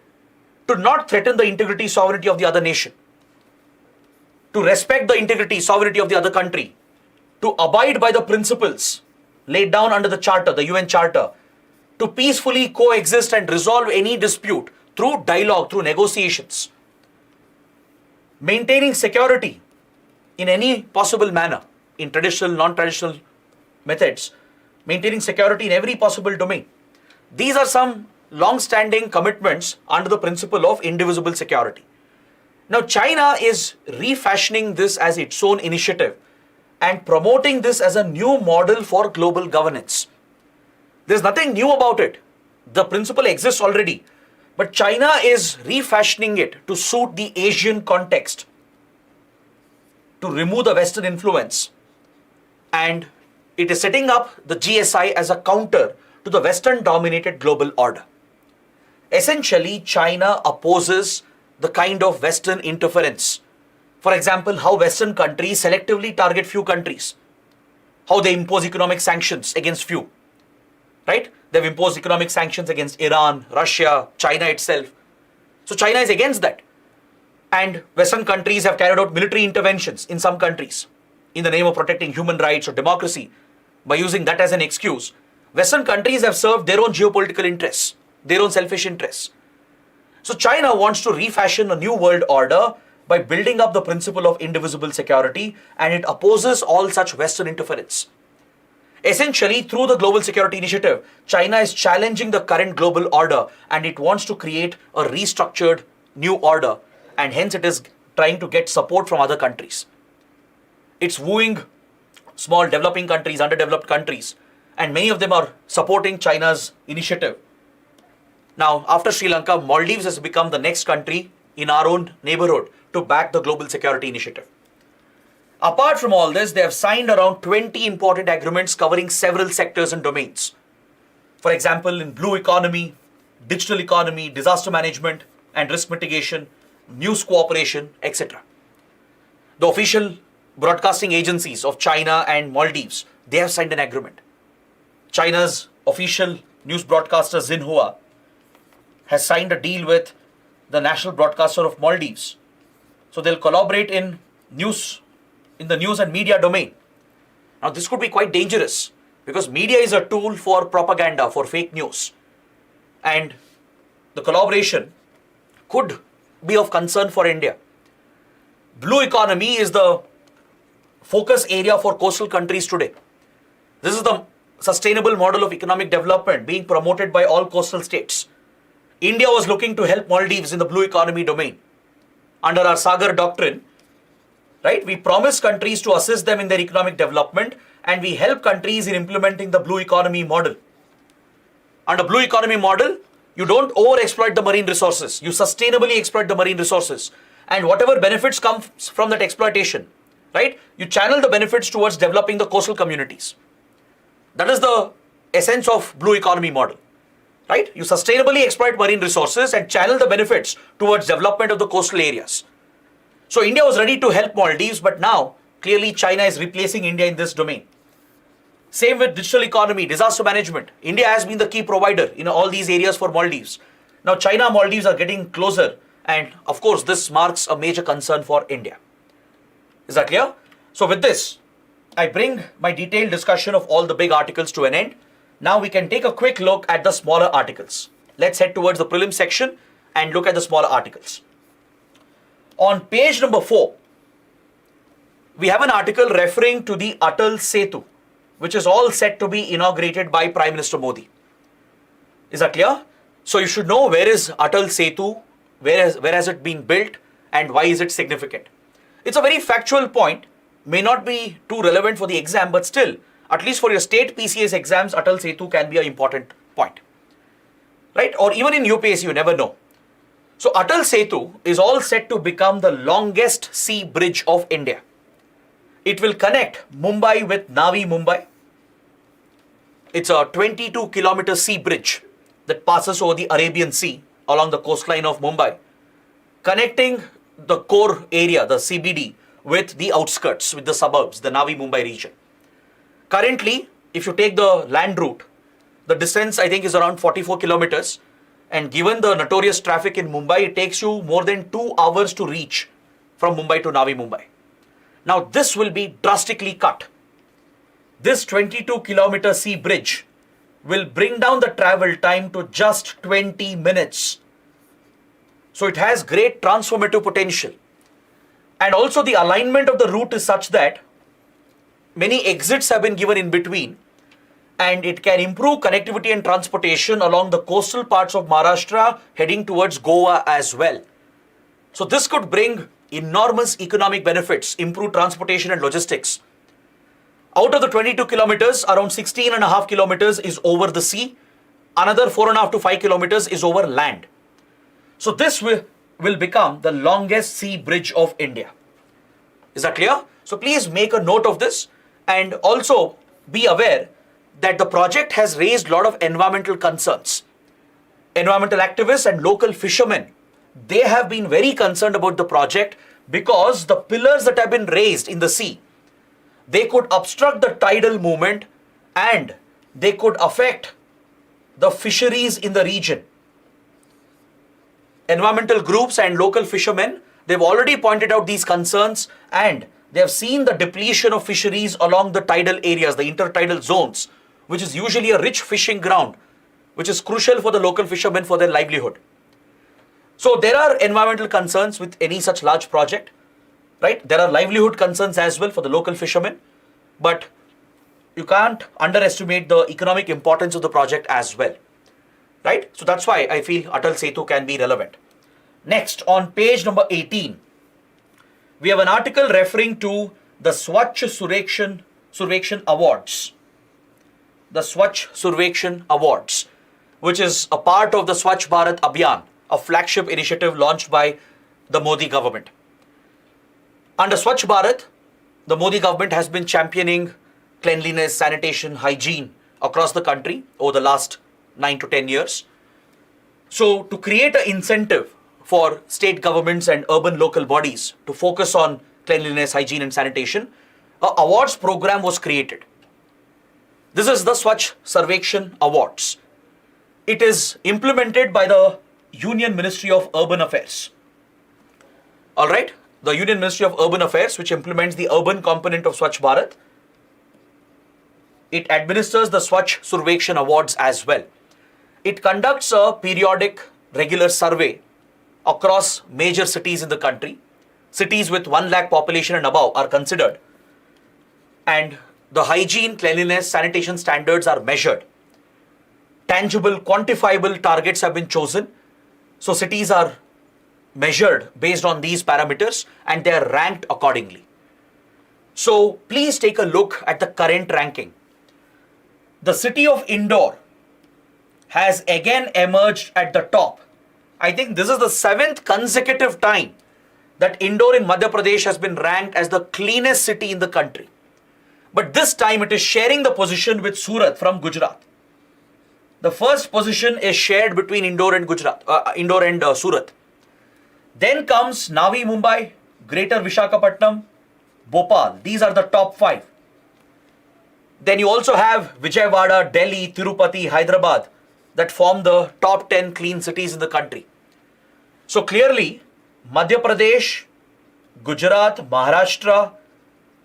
[SPEAKER 1] to not threaten the integrity, sovereignty of the other nation, to respect the integrity, sovereignty of the other country, to abide by the principles laid down under the Charter, the UN Charter, to peacefully coexist and resolve any dispute through dialogue, through negotiations, maintaining security in any possible manner, in traditional, non-traditional methods, maintaining security in every possible domain. These are some long-standing commitments under the principle of indivisible security. Now, China is refashioning this as its own initiative and promoting this as a new model for global governance. There's nothing new about it. The principle exists already, but China is refashioning it to suit the Asian context, to remove the Western influence, and it is setting up the GSI as a counter to the Western-dominated global order. Essentially, China opposes the kind of Western interference. For example, how Western countries selectively target few countries, how they impose economic sanctions against few, right? They've imposed economic sanctions against Iran, Russia, China itself. So China is against that. And Western countries have carried out military interventions in some countries in the name of protecting human rights or democracy. By using that as an excuse, Western countries have served their own geopolitical interests, their own selfish interests. So China wants to refashion a new world order by building up the principle of indivisible security, and it opposes all such Western interference. Essentially, through the Global Security Initiative, China is challenging the current global order and it wants to create a restructured new order, and hence it is trying to get support from other countries. It's wooing small developing countries, underdeveloped countries, and many of them are supporting China's initiative. Now, after Sri Lanka, Maldives has become the next country in our own neighborhood to back the Global Security Initiative. Apart from all this, they have signed around 20 important agreements covering several sectors and domains. For example, in blue economy, digital economy, disaster management and risk mitigation, news cooperation, etc. The official broadcasting agencies of China and Maldives, they have signed an agreement. China's official news broadcaster Xinhua has signed a deal with the national broadcaster of Maldives. So they'll collaborate in news in the news and media domain. Now this could be quite dangerous because media is a tool for propaganda, for fake news. And the collaboration could be of concern for India. Blue economy is the focus area for coastal countries today. This is the sustainable model of economic development being promoted by all coastal states. India was looking to help Maldives in the blue economy domain. Under our Sagar doctrine, right, we promise countries to assist them in their economic development, and we help countries in implementing the blue economy model. Under blue economy model, you don't overexploit the marine resources. You sustainably exploit the marine resources. And whatever benefits come from that exploitation, right, you channel the benefits towards developing the coastal communities. That is the essence of blue economy model, right? You sustainably exploit marine resources and channel the benefits towards development of the coastal areas. So India was ready to help Maldives, but now clearly China is replacing India in this domain. Same with digital economy, disaster management. India has been the key provider in all these areas for Maldives. Now China and Maldives are getting closer, and of course this marks a major concern for India. Is that clear? So with this, I bring my detailed discussion of all the big articles to an end. Now we can take a quick look at the smaller articles. Let's head towards the prelim section and look at the smaller articles. On page number 4, we have an article referring to the Atal Setu, which is all set to be inaugurated by Prime Minister Modi. Is that clear? So you should know, where is Atal Setu, where has it been built, and why is it significant? It's a very factual point, may not be too relevant for the exam, but still, at least for your state PCS exams, Atal Setu can be an important point, right? Or even in UPSC, you never know. So Atal Setu is all set to become the longest sea bridge of India. It will connect Mumbai with Navi Mumbai. It's a 22-kilometer sea bridge that passes over the Arabian Sea along the coastline of Mumbai, connecting the core area, the CBD, with the outskirts, with the suburbs, the Navi Mumbai region. Currently, if you take the land route, the distance I think is around 44 kilometers. And given the notorious traffic in Mumbai, it takes you more than 2 hours to reach from Mumbai to Navi Mumbai. Now this will be drastically cut. This 22-kilometer sea bridge will bring down the travel time to just 20 minutes. So it has great transformative potential. And also the alignment of the route is such that many exits have been given in between, and it can improve connectivity and transportation along the coastal parts of Maharashtra heading towards Goa as well. So this could bring enormous economic benefits, improve transportation and logistics. Out of the 22 kilometers, around 16.5 kilometers is over the sea. Another 4.5 to 5 kilometers is over land. So this will become the longest sea bridge of India. Is that clear? So please make a note of this, and also be aware that the project has raised a lot of environmental concerns. Environmental activists and local fishermen, they have been very concerned about the project because the pillars that have been raised in the sea, they could obstruct the tidal movement and they could affect the fisheries in the region. Environmental groups and local fishermen, they've already pointed out these concerns, and they have seen the depletion of fisheries along the tidal areas, the intertidal zones, which is usually a rich fishing ground, which is crucial for the local fishermen for their livelihood. So there are environmental concerns with any such large project, right? There are livelihood concerns as well for the local fishermen, but you can't underestimate the economic importance of the project as well, right? So that's why I feel Atal Setu can be relevant. Next, on page number 18, we have an article referring to the Swachch Survekshan Awards. The Swachch Survekshan Awards, which is a part of the Swachh Bharat Abhiyan, a flagship initiative launched by the Modi government. Under Swachh Bharat, the Modi government has been championing cleanliness, sanitation, hygiene across the country over the last 9 to 10 years. So to create an incentive for state governments and urban local bodies to focus on cleanliness, hygiene and sanitation, an awards program was created. This is the Swachh Survekshan Awards. It is implemented by the Union Ministry of Urban Affairs. Alright, the Union Ministry of Urban Affairs, which implements the urban component of Swachh Bharat. It administers the Swachh Survekshan Awards as well. It conducts a periodic regular survey across major cities in the country. Cities with 1 lakh population and above are considered. And the hygiene, cleanliness, sanitation standards are measured. Tangible, quantifiable targets have been chosen. So cities are measured based on these parameters and they are ranked accordingly. So please take a look at the current ranking. The city of Indore has again emerged at the top. I think this is the 7th consecutive time that Indore in Madhya Pradesh has been ranked as the cleanest city in the country. But this time it is sharing the position with Surat from Gujarat. The first position is shared between Indore and Surat. Then comes Navi Mumbai, Greater Visakhapatnam, Bhopal. These are the top 5. Then you also have Vijayawada, Delhi, Tirupati, Hyderabad that form the top 10 clean cities in the country. So clearly, Madhya Pradesh, Gujarat, Maharashtra,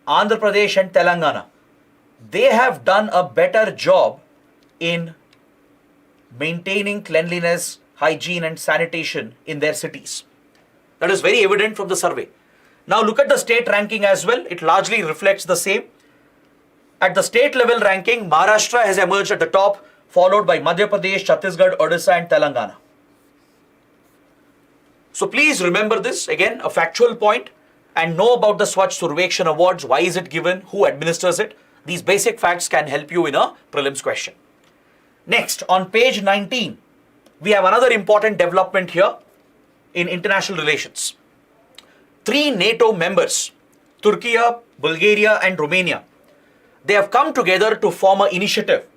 [SPEAKER 1] Andhra Pradesh and Telangana, they have done a better job in maintaining cleanliness, hygiene and sanitation in their cities. That is very evident from the survey. Now look at the state ranking as well. It largely reflects the same. At the state level ranking, Maharashtra has emerged at the top, followed by Madhya Pradesh, Chhattisgarh, Odisha and Telangana. So please remember this, again, a factual point, and know about the Swachh Survekshan Awards. Why is it given? Who administers it? These basic facts can help you in a prelims question. Next, on page 19, we have another important development here in international relations. 3 NATO members, Turkey, Bulgaria and Romania, they have come together to form an initiative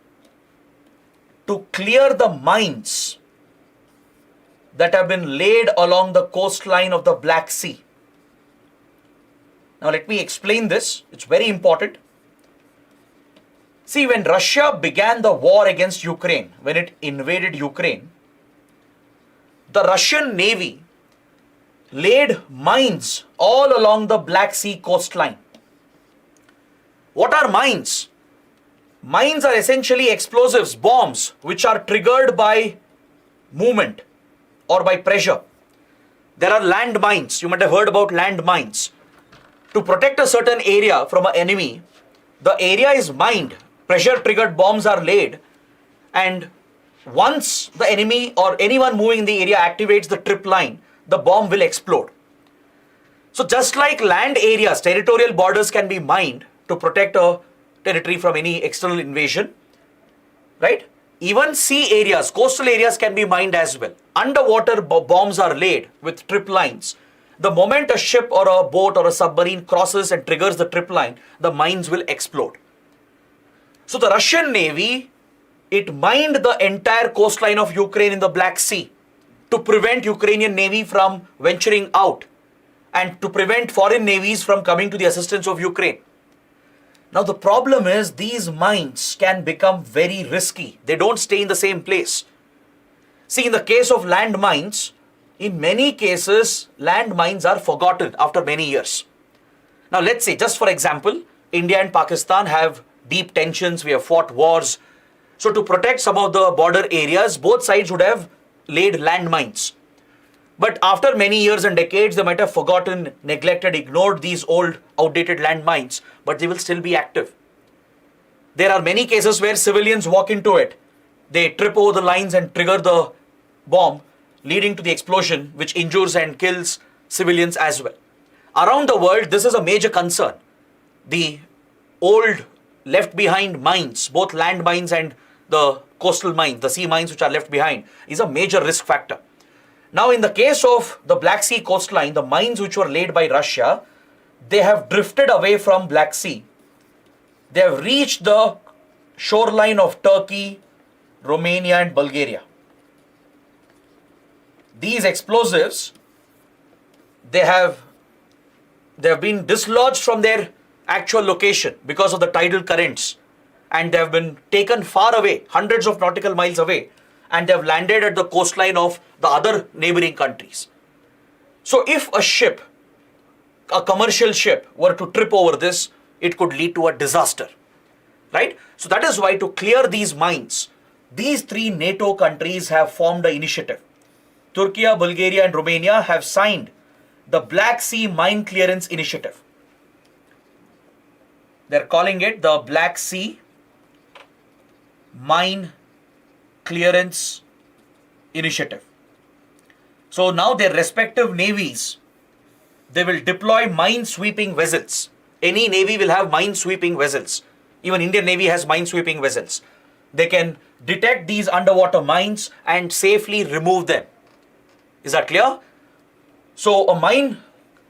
[SPEAKER 1] to clear the mines that have been laid along the coastline of the Black Sea. Now let me explain this. It's very important. See, when Russia began the war against Ukraine, when it invaded Ukraine, the Russian Navy laid mines all along the Black Sea coastline. What are mines? Mines are essentially explosives, bombs, which are triggered by movement or by pressure. There are land mines. You might have heard about land mines. To protect a certain area from an enemy, the area is mined. Pressure triggered bombs are laid, and once the enemy or anyone moving in the area activates the trip line, the bomb will explode. So just like land areas, territorial borders can be mined to protect a territory from any external invasion, right? Even sea areas, coastal areas can be mined as well. Underwater bombs are laid with trip lines. The moment a ship or a boat or a submarine crosses and triggers the trip line, the mines will explode. So the Russian Navy, it mined the entire coastline of Ukraine in the Black Sea to prevent Ukrainian Navy from venturing out and to prevent foreign navies from coming to the assistance of Ukraine. Now the problem is these mines can become very risky. They don't stay in the same place. See, in the case of land mines, in many cases, land mines are forgotten after many years. Now let's say, just for example, India and Pakistan have deep tensions, we have fought wars. So to protect some of the border areas, both sides would have laid land mines. But after many years and decades, they might have forgotten, neglected, ignored these old, outdated land mines, but they will still be active. There are many cases where civilians walk into it. They trip over the lines and trigger the bomb, leading to the explosion, which injures and kills civilians as well. Around the world, this is a major concern. The old left behind mines, both land mines and the coastal mines, the sea mines which are left behind, is a major risk factor. Now in the case of the Black Sea coastline, the mines which were laid by Russia, they have drifted away from Black Sea. They have reached the shoreline of Turkey, Romania and Bulgaria. These explosives, they have been dislodged from their actual location because of the tidal currents, and they have been taken far away, hundreds of nautical miles away, and they have landed at the coastline of the other neighboring countries. So if a ship a commercial ship were to trip over this, it could lead to a disaster, right? So that is why, to clear these mines, these three NATO countries have formed an initiative. Turkey, Bulgaria and Romania have signed the Black Sea Mine Clearance Initiative. They're calling it the Black Sea Mine Clearance Initiative. So now their respective navies, they will deploy mine sweeping vessels. Any navy will have mine sweeping vessels. Even Indian Navy has mine sweeping vessels. They can detect these underwater mines and safely remove them. Is that clear? So a mine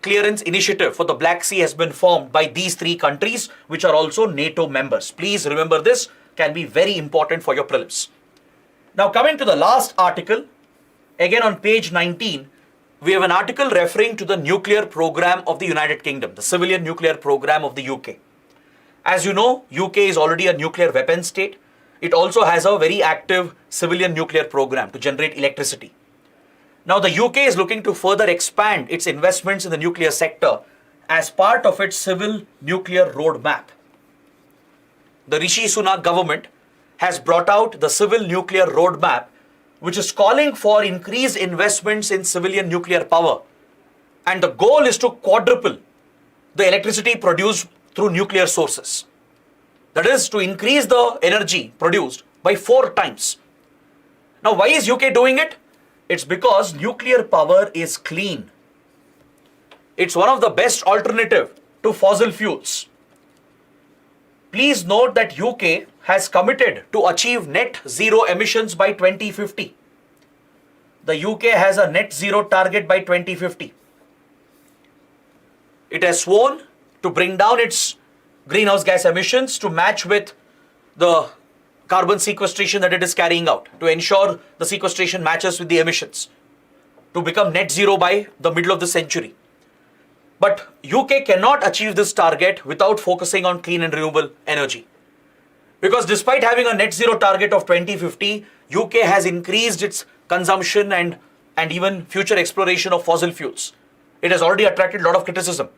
[SPEAKER 1] clearance initiative for the Black Sea has been formed by these three countries, which are also NATO members. Please remember this, can be very important for your prelims. Now coming to the last article, again on page 19, we have an article referring to the nuclear program of the United Kingdom, the civilian nuclear program of the UK. As you know, UK is already a nuclear weapons state. It also has a very active civilian nuclear program to generate electricity. Now the UK is looking to further expand its investments in the nuclear sector as part of its civil nuclear roadmap. The Rishi Sunak government has brought out the civil nuclear roadmap, which is calling for increased investments in civilian nuclear power. And the goal is to quadruple the electricity produced through nuclear sources. That is, to increase the energy produced by 4 times. Now, why is UK doing it? It's because nuclear power is clean. It's one of the best alternative to fossil fuels. Please note that UK has committed to achieve net zero emissions by 2050. The UK has a net zero target by 2050. It has sworn to bring down its greenhouse gas emissions to match with the carbon sequestration that it is carrying out, to ensure the sequestration matches with the emissions, to become net zero by the middle of the century. But UK cannot achieve this target without focusing on clean and renewable energy. Because despite having a net zero target of 2050, UK has increased its consumption and even future exploration of fossil fuels. It has already attracted a lot of criticism.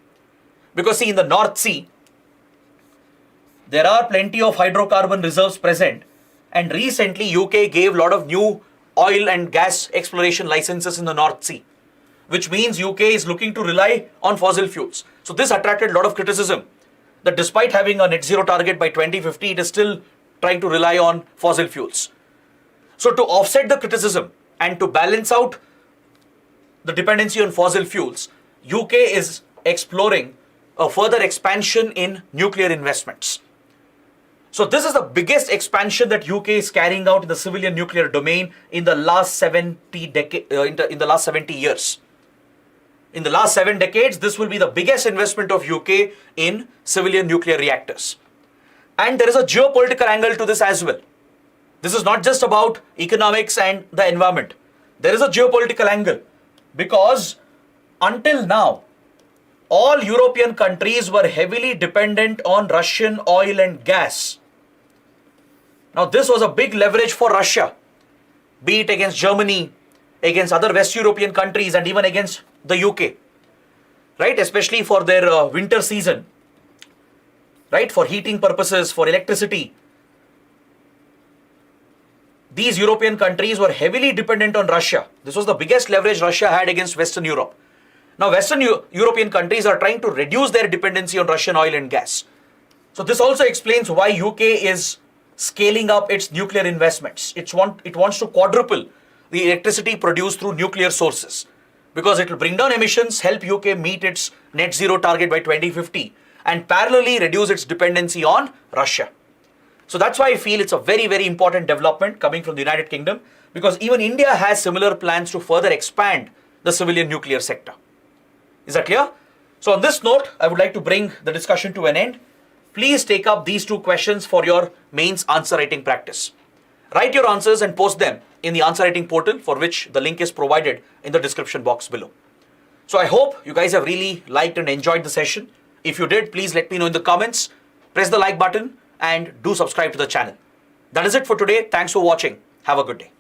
[SPEAKER 1] Because see, in the North Sea, there are plenty of hydrocarbon reserves present, and recently UK gave a lot of new oil and gas exploration licenses in the North Sea, which means UK is looking to rely on fossil fuels. So this attracted a lot of criticism, that despite having a net zero target by 2050, it is still trying to rely on fossil fuels. So to offset the criticism and to balance out the dependency on fossil fuels, UK is exploring a further expansion in nuclear investments. So this is the biggest expansion that UK is carrying out in the civilian nuclear domain in the last 70 years. In the last 7 decades, this will be the biggest investment of UK in civilian nuclear reactors. And there is a geopolitical angle to this as well. This is not just about economics and the environment. There is a geopolitical angle, because until now, all European countries were heavily dependent on Russian oil and gas. Now this was a big leverage for Russia, be it against Germany, against other West European countries, and even against the UK, right? Especially for their winter season, right? For heating purposes, for electricity. These European countries were heavily dependent on Russia. This was the biggest leverage Russia had against Western Europe. Now Western European countries are trying to reduce their dependency on Russian oil and gas. So this also explains why UK is scaling up its nuclear investments. It wants to quadruple the electricity produced through nuclear sources, because it will bring down emissions, help UK meet its net zero target by 2050, and parallelly reduce its dependency on Russia. So that's why I feel it's a very, very important development coming from the United Kingdom, because even India has similar plans to further expand the civilian nuclear sector. Is that clear? So on this note, I would like to bring the discussion to an end. Please take up these 2 questions for your mains answer writing practice. Write your answers and post them in the answer writing portal, for which the link is provided in the description box below. So I hope you guys have really liked and enjoyed the session. If you did, please let me know in the comments. Press the like button and do subscribe to the channel. That is it for today. Thanks for watching. Have a good day.